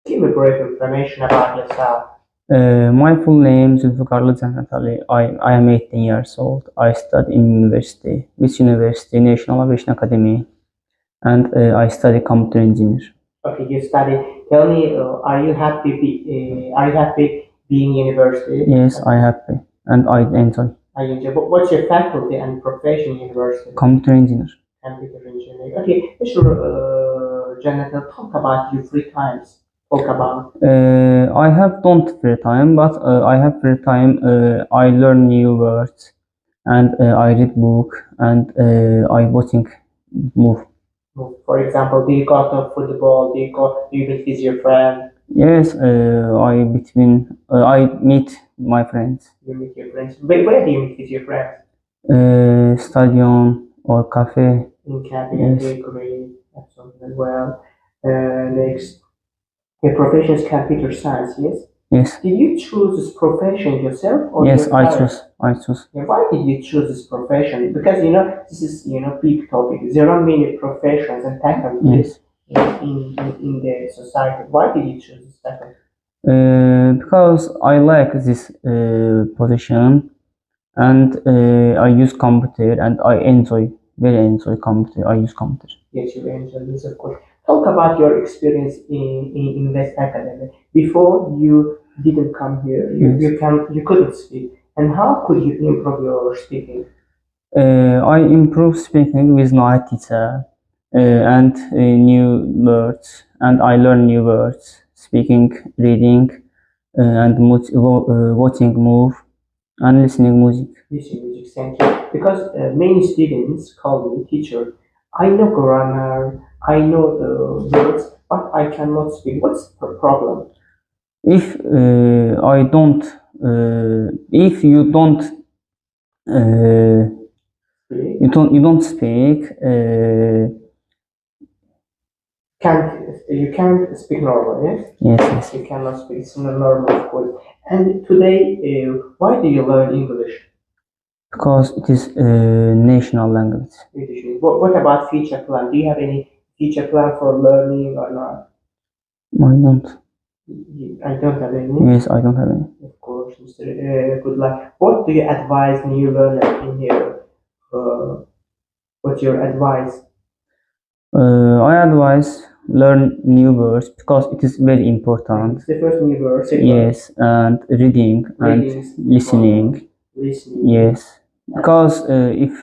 Give a brief information about yourself. My full name is Zulfikar Cennet Ali. I am 18 years old. I study in university. Which university? National Aviation Academy. And I study computer engineer. Okay, you study. Tell me, are you happy being university? Yes, I happy and I enjoy. I enjoy. What's your faculty and profession in university? Computer engineer. Computer engineering. Okay, Mr. Jonathan, talk about your free times. Talk about. I have don't free time, but I have free time. I learn new words, and I read book, and I watching movie. For example, do you go to football? Do you meet with your friend? Yes, I meet my friends. You meet your friends. Where do you meet with your friends? Stadium or cafe. In cafe, Yes. bakery, that's something as well. Next, your profession is computer science, yes? Yes. Did you choose this profession yourself or Yes, your I parents? choose. I choose. Yeah, why did you choose this profession? Because this is big topic. There are many professions and faculties Yes. in the society. Why did you choose this faculty? Because I like this position, and I use computer, and I very enjoy computer. I use computer. Yes, you enjoy this, of course. Talk about your experience in West Academy. Before you didn't come here, Yes. you couldn't speak. And how could you improve your speaking? I improve speaking with my teacher and new words, and I learn new words, speaking, reading, and watching move and listening music. Listening music, thank you. Because many students call me teacher. I know grammar, I know words, but I cannot speak. What's the problem? If I don't, if you don't, you don't speak. You can't speak normal, yes? Yes, yes. You cannot speak. It's not normal, of course. And today, why do you learn English? Because it is national language. What about future plan? Do you have any future plan for learning or not? I don't. I don't have any. Yes, I don't have any. Of course, Mr. Good luck. What do you advise new learners in here? What's your advice? I advise learn new words because it is very important. It's the first new word. Yes, and reading and Reading, listening. listening. Yes, because if